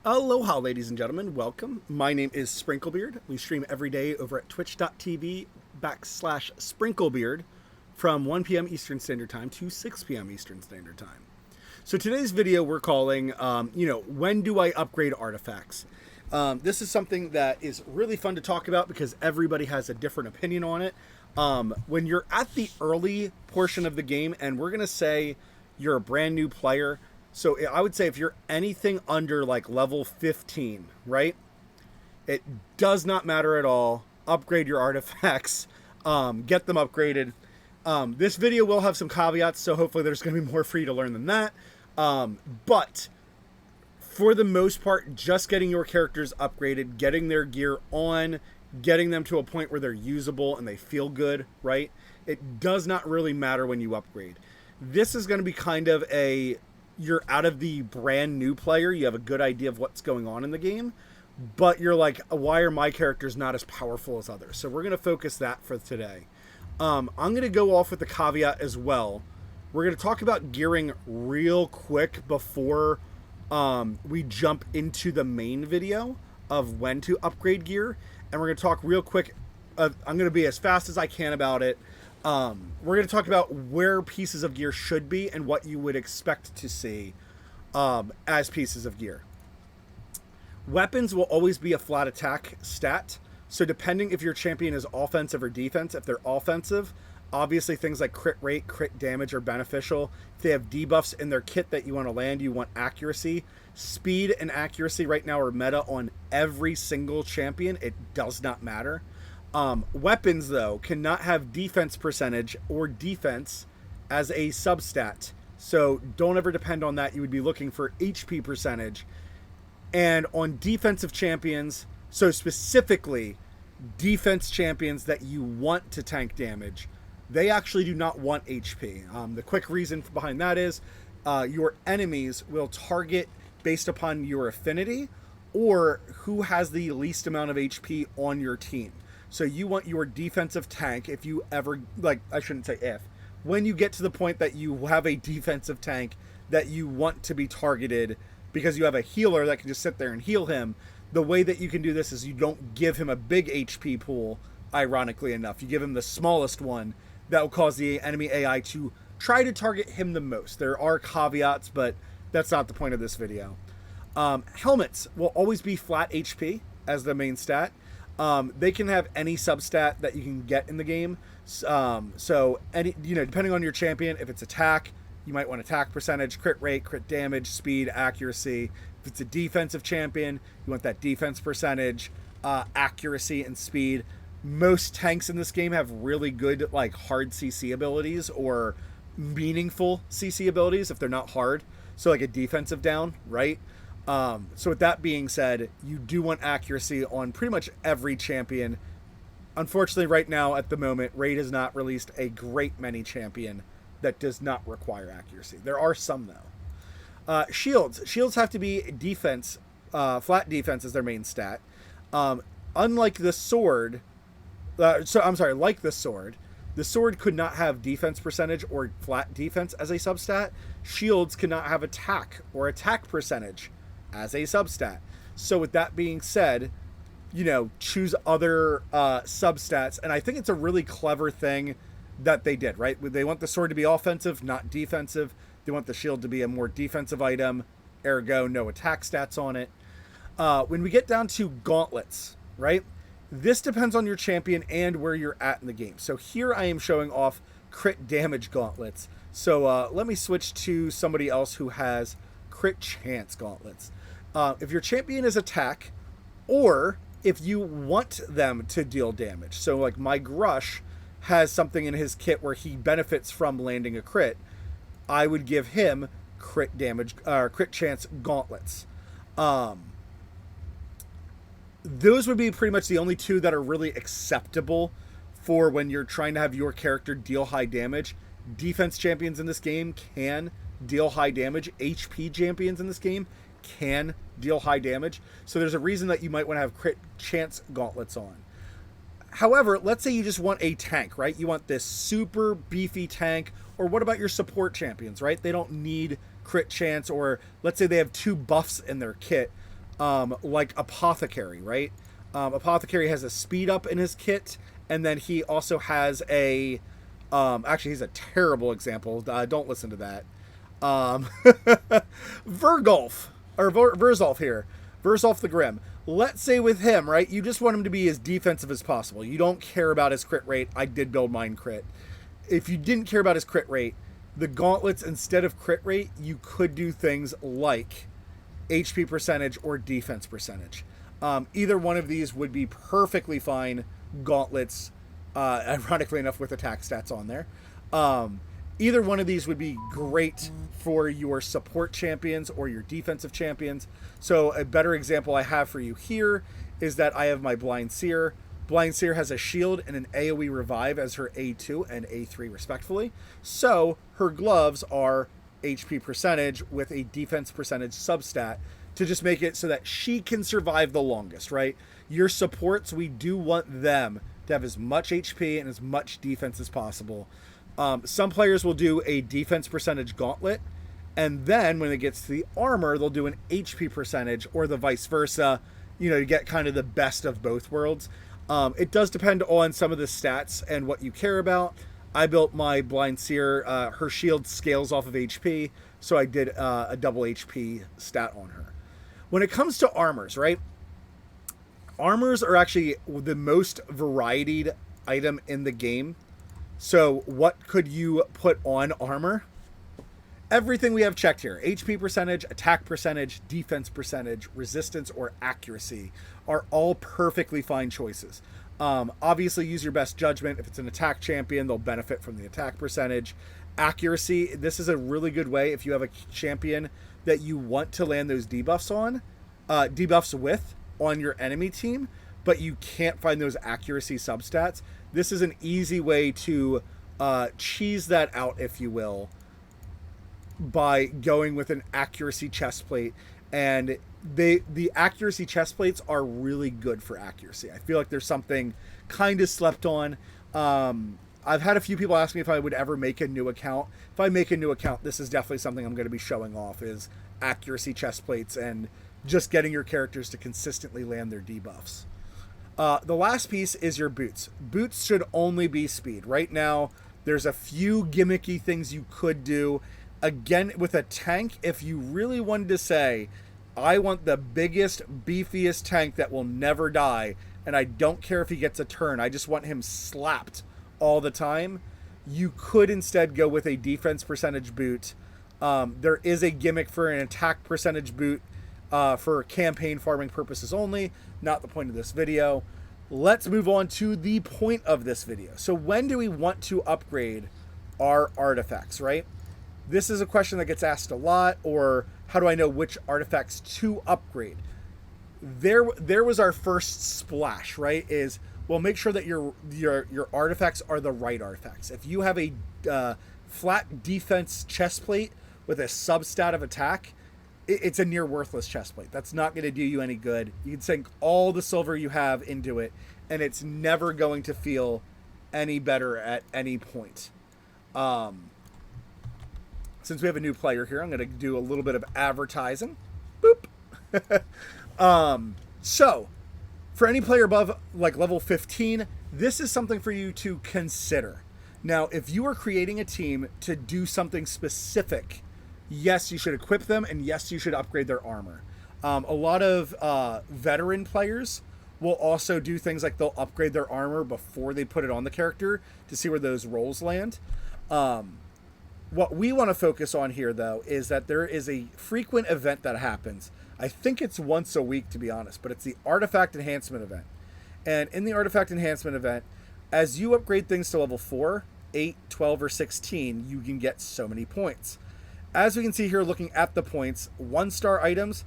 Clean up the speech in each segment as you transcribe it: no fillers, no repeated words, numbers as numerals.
Aloha, ladies and gentlemen. Welcome. My name is SprinkleBeard. We stream every day over at twitch.tv/SprinkleBeard from 1 p.m. Eastern Standard Time to 6 p.m. Eastern Standard Time. So today's video we're calling, when do I upgrade artifacts? This is something that is really fun to talk about because everybody has a different opinion on it. When you're at the early portion of the game, and we're going to say you're a brand new player, so I would say if you're anything under like level 15, right? It does not matter at all. Upgrade your artifacts. Get them upgraded. This video will have some caveats, so hopefully there's going to be more for you to learn than that. But for the most part, just getting your characters upgraded, getting their gear on, getting them to a point where they're usable and they feel good, right? It does not really matter when you upgrade. This is going to be kind of you're out of the brand new player. You have a good idea of what's going on in the game, but you're like, why are my characters not as powerful as others? So we're going to focus that for today. I'm going to go off with the caveat as well. We're going to talk about gearing real quick before we jump into the main video of when to upgrade gear. And we're going to talk real quick. I'm going to be as fast as I can about it. We're going to talk about where pieces of gear should be and what you would expect to see as pieces of gear. Weapons will always be a flat attack stat. So depending if your champion is offensive or defense, if they're offensive, obviously things like crit rate, crit damage are beneficial. If they have debuffs in their kit that you want to land, you want accuracy. Speed and accuracy right now are meta on every single champion. It does not matter. Weapons, though, cannot have defense percentage or defense as a substat. So don't ever depend on that. You would be looking for HP percentage. And on defensive champions, so specifically defense champions that you want to tank damage, they actually do not want HP. The quick reason behind that is your enemies will target based upon your affinity or who has the least amount of HP on your team. So you want your defensive tank, if you ever, I shouldn't say if, when you get to the point that you have a defensive tank that you want to be targeted because you have a healer that can just sit there and heal him, the way that you can do this is you don't give him a big HP pool, ironically enough. You give him the smallest one that will cause the enemy AI to try to target him the most. There are caveats, but that's not the point of this video. Helmets will always be flat HP as the main stat. They can have any substat that you can get in the game. So depending on your champion, if it's attack, you might want attack percentage, crit rate, crit damage, speed, accuracy. If it's a defensive champion, you want that defense percentage, accuracy, and speed. Most tanks in this game have really good hard CC abilities or meaningful CC abilities if they're not hard. So like a defensive down, right? So with that being said, you do want accuracy on pretty much every champion. Unfortunately, right now at the moment, Raid has not released a great many champion that does not require accuracy. There are some though. Shields have to be defense, flat defense is their main stat. Unlike the sword, like the sword could not have defense percentage or flat defense as a substat. Shields cannot have attack or attack percentage as a substat. So with that being said, choose other substats. And I think it's a really clever thing that they did, right? They want the sword to be offensive, not defensive. They want the shield to be a more defensive item, ergo no attack stats on it. When we get down to gauntlets, right? This depends on your champion and where you're at in the game. So here I am showing off crit damage gauntlets. So let me switch to somebody else who has crit chance gauntlets. If your champion is attack, or if you want them to deal damage. So like my Grush has something in his kit where he benefits from landing a crit, I would give him crit damage, crit chance gauntlets. Those would be pretty much the only two that are really acceptable for when you're trying to have your character deal high damage. Defense champions in this game can deal high damage. HP champions in this game can deal high damage. So there's a reason that you might want to have crit chance gauntlets on. However, let's say you just want a tank, right? You want this super beefy tank, or what about your support champions, right? They don't need crit chance, or let's say they have 2 buffs in their kit. like Apothecary, right? Apothecary has a speed up in his kit, and then he also has a actually, he's a terrible example. Don't listen to that. Vergolf, or Verzolf here. Verzolf the Grim. Let's say with him, right, you just want him to be as defensive as possible. You don't care about his crit rate. I did build mine crit. If you didn't care about his crit rate, the gauntlets, instead of crit rate, you could do things like HP percentage or defense percentage. Either one of these would be perfectly fine gauntlets, ironically enough, with attack stats on there. Either one of these would be great for your support champions or your defensive champions. So a better example I have for you here is that I have my Blind Seer. Blind Seer has a shield and an AoE revive as her A2 and A3 respectively. So her gloves are HP percentage with a defense percentage substat to just make it so that she can survive the longest, right? Your supports, we do want them to have as much HP and as much defense as possible. Some players will do a defense percentage gauntlet, and then when it gets to the armor, they'll do an HP percentage, or the vice versa, you know, to get kind of the best of both worlds. It does depend on some of the stats and what you care about. I built my Blind Seer. Her shield scales off of HP, so I did a double HP stat on her. When it comes to armors, right? Armors are actually the most varied item in the game. So what could you put on armor? Everything we have checked here, HP percentage, attack percentage, defense percentage, resistance, or accuracy are all perfectly fine choices. Obviously, use your best judgment. If it's an attack champion, they'll benefit from the attack percentage. Accuracy, this is a really good way if you have a champion that you want to land those debuffs with on your enemy team, but you can't find those accuracy substats. This is an easy way to cheese that out, if you will, by going with an accuracy chest plate. And the accuracy chest plates are really good for accuracy. I feel like there's something kind of slept on. I've had a few people ask me if I would ever make a new account. If I make a new account, this is definitely something I'm going to be showing off, is accuracy chest plates and just getting your characters to consistently land their debuffs. The last piece is your boots. Boots should only be speed. Right now, there's a few gimmicky things you could do. Again, with a tank, if you really wanted to say, I want the biggest, beefiest tank that will never die, and I don't care if he gets a turn, I just want him slapped all the time, you could instead go with a defense percentage boot. There is a gimmick for an attack percentage boot for campaign farming purposes only, not the point of this video. Let's move on to the point of this video. So when do we want to upgrade our artifacts, right? This is a question that gets asked a lot, or how do I know which artifacts to upgrade? There was our first splash, right? Is, well, make sure that your artifacts are the right artifacts. If you have a flat defense chest plate with a substat of attack, it's a near worthless chest plate. That's not going to do you any good. You can sink all the silver you have into it, and it's never going to feel any better at any point. Since we have a new player here, I'm going to do a little bit of advertising. Boop. So, for any player above like level 15, this is something for you to consider. Now, if you are creating a team to do something specific, yes, you should equip them, and yes, you should upgrade their armor. A lot of veteran players will also do things like they'll upgrade their armor before they put it on the character to see where those rolls land. What we want to focus on here, though, is that there is a frequent event that happens. I think it's once a week, to be honest, but it's the Artifact Enhancement event. And in the Artifact Enhancement event, as you upgrade things to level 4, 8, 12, or 16, you can get so many points. As we can see here, looking at the points, 1-star items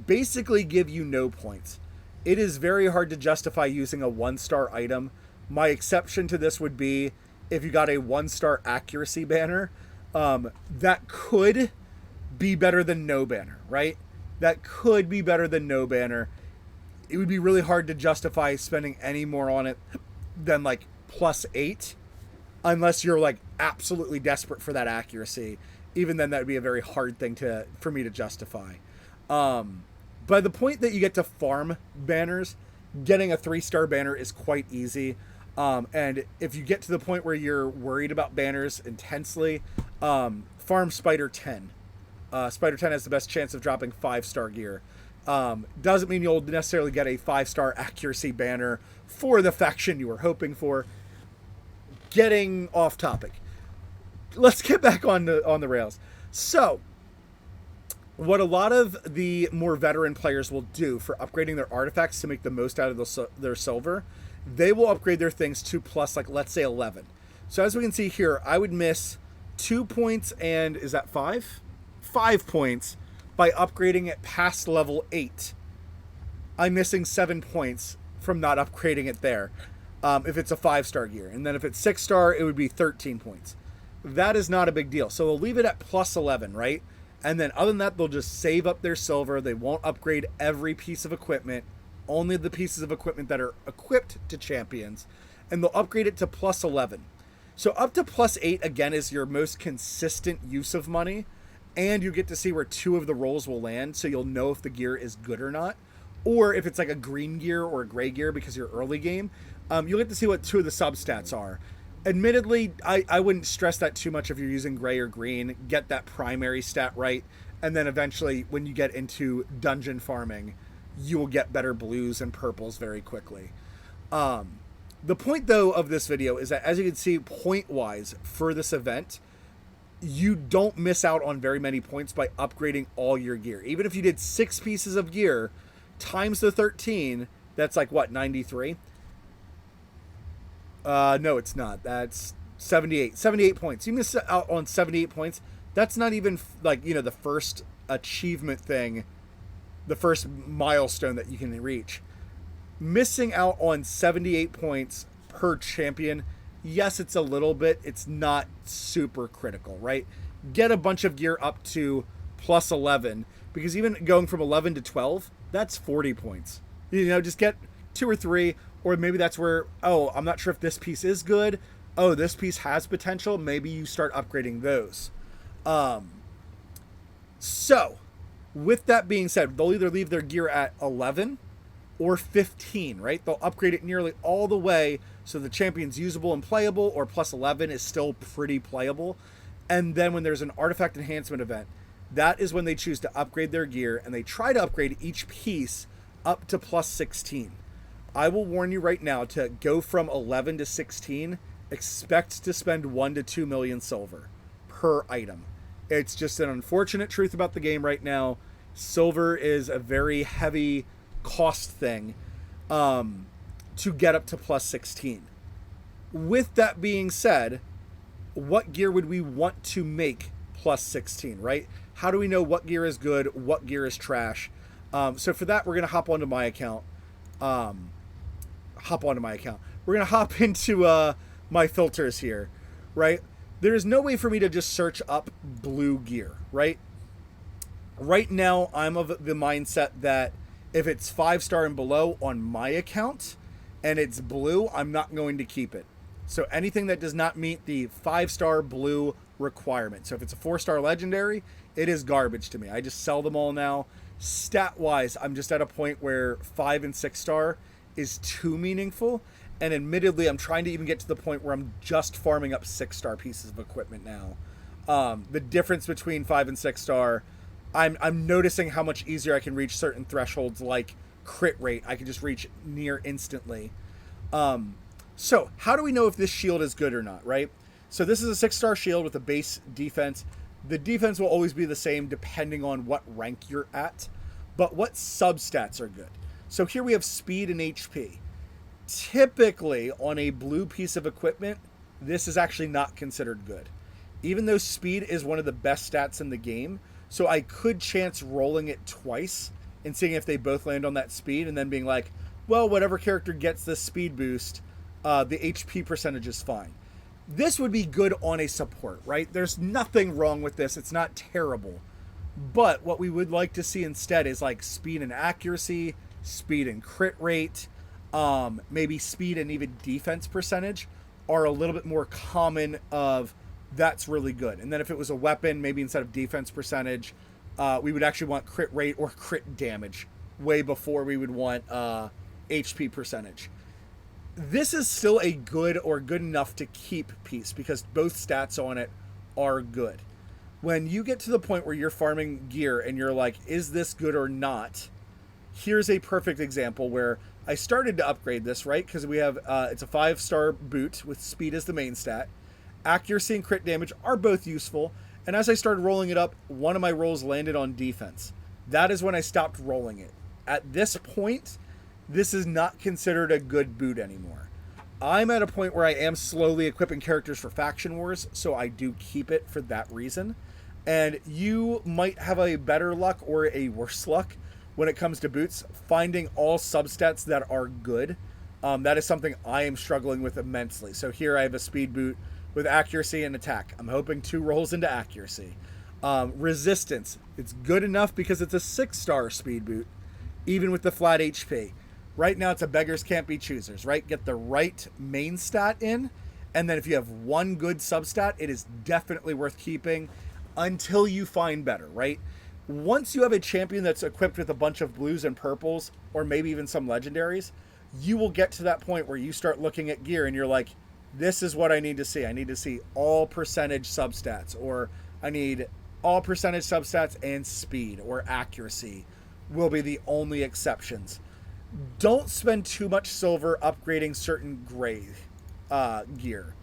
basically give you no points. It is very hard to justify using a 1-star item. My exception to this would be if you got a 1-star accuracy banner. That could be better than no banner, right? That could be better than no banner. It would be really hard to justify spending any more on it than like +8, unless you're like absolutely desperate for that accuracy. Even then, that would be a very hard thing for me to justify. By the point that you get to farm banners, getting a 3-star banner is quite easy. And if you get to the point where you're worried about banners intensely, farm Spider 10. Spider 10 has the best chance of dropping 5-star gear. Doesn't mean you'll necessarily get a 5-star accuracy banner for the faction you were hoping for. Getting off topic. Let's get back on the rails. So, what a lot of the more veteran players will do for upgrading their artifacts to make the most out of their silver, they will upgrade their things to plus, like, let's say 11. So as we can see here, I would miss 2 points and, is that 5? 5 points by upgrading it past level 8. I'm missing 7 points from not upgrading it there if it's a 5-star gear. And then if it's 6-star, it would be 13 points. That is not a big deal. So they'll leave it at plus 11, right? And then other than that, they'll just save up their silver. They won't upgrade every piece of equipment, only the pieces of equipment that are equipped to champions, and they'll upgrade it to plus 11. So up to plus 8, again, is your most consistent use of money, and you get to see where 2 of the rolls will land, so you'll know if the gear is good or not, or if it's like a green gear or a gray gear because you're early game, you'll get to see what 2 of the substats are. Admittedly, I wouldn't stress that too much if you're using gray or green. Get that primary stat right, and then eventually when you get into dungeon farming, you will get better blues and purples very quickly. The point, though, of this video is that, as you can see, point-wise for this event, you don't miss out on very many points by upgrading all your gear. Even if you did 6 pieces of gear times the 13, that's like, what, 93? No, it's not. That's 78. 78 points. You miss out on 78 points. That's not even, like, you know, the first achievement thing, the first milestone that you can reach. Missing out on 78 points per champion, yes, it's a little bit. It's not super critical, right? Get a bunch of gear up to plus 11, because even going from 11 to 12, that's 40 points. You know, just get 2 or 3. Or maybe that's where, oh, I'm not sure if this piece is good. Oh, this piece has potential. Maybe you start upgrading those. So, with that being said, they'll either leave their gear at 11 or 15, right? They'll upgrade it nearly all the way so the champion's usable and playable, or plus 11 is still pretty playable. And then when there's an artifact enhancement event, that is when they choose to upgrade their gear, and they try to upgrade each piece up to plus 16. I will warn you right now, to go from 11 to 16, expect to spend 1 to 2 million silver per item. It's just an unfortunate truth about the game right now. Silver is a very heavy cost thing to get up to plus 16. With that being said, what gear would we want to make plus 16, right? How do we know what gear is good, what gear is trash? So for that, we're going to hop onto my account. We're going to hop into my filters here, right? There's no way for me to just search up blue gear, right? Right now, I'm of the mindset that if it's 5-star and below on my account and it's blue, I'm not going to keep it. So anything that does not meet the 5-star blue requirement. So if it's a 4-star legendary, it is garbage to me. I just sell them all now. Stat-wise, I'm just at a point where 5 and 6-star is too meaningful, and admittedly, I'm trying to even get to the point where I'm just farming up 6-star pieces of equipment now. The difference between 5 and 6-star, I'm noticing how much easier I can reach certain thresholds, like crit rate. I can just reach near instantly. So how do we know if this shield is good or not, right? So this is a 6-star shield with a base defense. The defense will always be the same depending on what rank you're at, but what substats are good? So here we have speed and HP. Typically, on a blue piece of equipment, this is actually not considered good. Even though speed is one of the best stats in the game, so I could chance rolling it twice and seeing if they both land on that speed, and then being like, well, whatever character gets this speed boost, the HP percentage is fine. This would be good on a support, right? There's nothing wrong with this. It's not terrible. But what we would like to see instead is like speed and accuracy, speed and crit rate, maybe speed and even defense percentage are a little bit more common of that's really good. And then if it was a weapon, maybe instead of defense percentage, we would actually want crit rate or crit damage way before we would want HP percentage. This is still a good or good enough to keep piece because both stats on it are good. When you get to the point where you're farming gear and you're like, is this good or not? Here's a perfect example where I started to upgrade this, right? Because we have, it's a 5-star boot with speed as the main stat. Accuracy and crit damage are both useful. And as I started rolling it up, one of my rolls landed on defense. That is when I stopped rolling it. At this point, this is not considered a good boot anymore. I'm at a point where I am slowly equipping characters for faction wars, so I do keep it for that reason. And you might have a better luck or a worse luck when it comes to boots, finding all substats that are good. That is something I am struggling with immensely. So here I have a speed boot with accuracy and attack. I'm hoping 2 rolls into accuracy. Resistance, it's good enough because it's a 6-star speed boot, even with the flat HP. Right now it's a beggars can't be choosers, right? Get the right main stat in, and then if you have one good substat, it is definitely worth keeping until you find better, right? Once you have a champion that's equipped with a bunch of blues and purples, or maybe even some legendaries, you will get to that point where you start looking at gear and you're like, this is what I need to see. I need to see all percentage substats, or I need all percentage substats and speed or accuracy will be the only exceptions. Don't spend too much silver upgrading certain gray gear.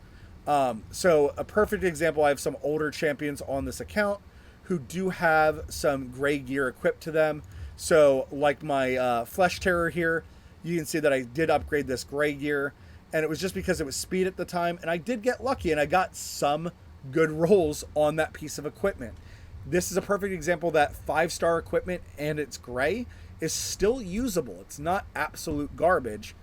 So a perfect example, I have some older champions on this account who do have some gray gear equipped to them. So like my Flesh Terror here, you can see that I did upgrade this gray gear, and it was just because it was speed at the time, and I did get lucky and I got some good rolls on that piece of equipment. This is a perfect example that 5-star equipment and it's gray is still usable. It's not absolute garbage,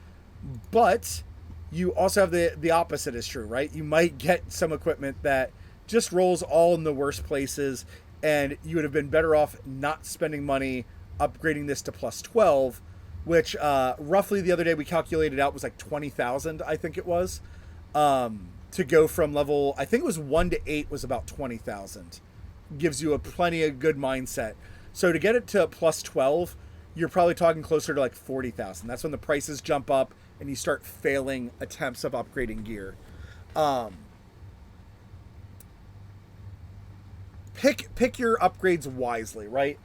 but you also have the opposite is true, right? You might get some equipment that just rolls all in the worst places, and you would have been better off not spending money upgrading this to plus 12, which roughly the other day we calculated out was like 20,000, I think it was. To go from level, I think it was 1 to 8 was about 20,000. Gives you a plenty of good mindset. So to get it to plus 12, you're probably talking closer to like 40,000. That's when the prices jump up and you start failing attempts of upgrading gear. Pick your upgrades wisely, right?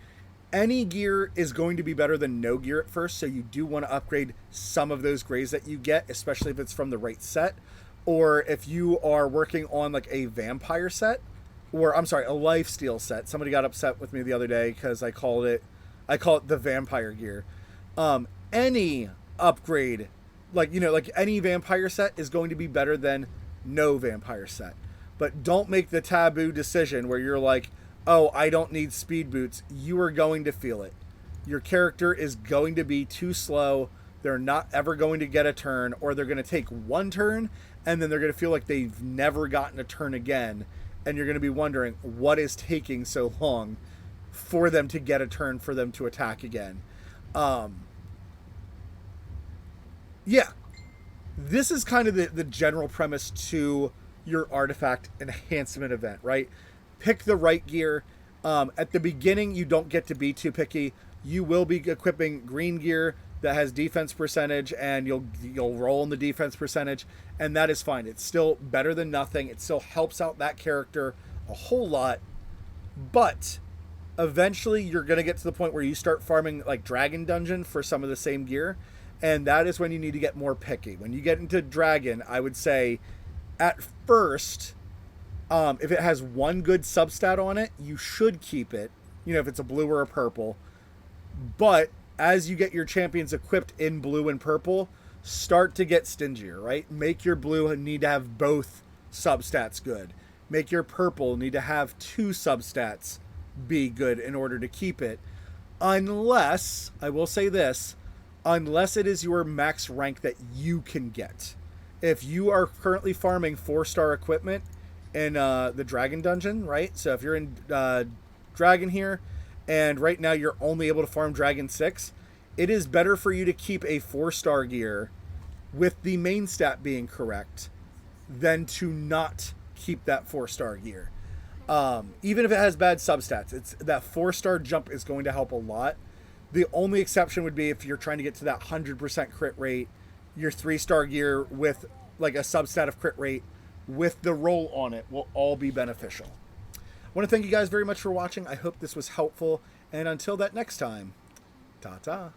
Any gear is going to be better than no gear at first, so you do want to upgrade some of those grays that you get, especially if it's from the right set, or if you are working on like a vampire set, or I'm sorry, a lifesteal set. Somebody got upset with me the other day because I call it the vampire gear. Any upgrade, like any vampire set is going to be better than no vampire set. But don't make the taboo decision where you're like, oh, I don't need speed boots. You are going to feel it. Your character is going to be too slow. They're not ever going to get a turn, or they're going to take one turn and then they're going to feel like they've never gotten a turn again. And you're going to be wondering what is taking so long for them to get a turn, for them to attack again. Yeah, this is kind of the general premise to your artifact enhancement event, right? Pick the right gear. At the beginning, you don't get to be too picky. You will be equipping green gear that has defense percentage, and you'll roll in the defense percentage, and that is fine. It's still better than nothing. It still helps out that character a whole lot, but eventually you're going to get to the point where you start farming like Dragon Dungeon for some of the same gear, and that is when you need to get more picky. When you get into Dragon, I would say at first, if it has one good substat on it, you should keep it, if it's a blue or a purple. But as you get your champions equipped in blue and purple, start to get stingier, right? Make your blue need to have both substats good. Make your purple need to have 2 substats be good in order to keep it. Unless, I will say this, unless it is your max rank that you can get. If you are currently farming 4-star equipment in the Dragon Dungeon, right? So if you're in Dragon here, and right now you're only able to farm Dragon 6, it is better for you to keep a 4-star gear with the main stat being correct than to not keep that 4-star gear. Even if it has bad substats, it's that 4-star jump is going to help a lot. The only exception would be if you're trying to get to that 100% crit rate, your 3-star gear with like a substat of crit rate with the roll on it will all be beneficial. I want to thank you guys very much for watching. I hope this was helpful. And until that next time, ta-ta.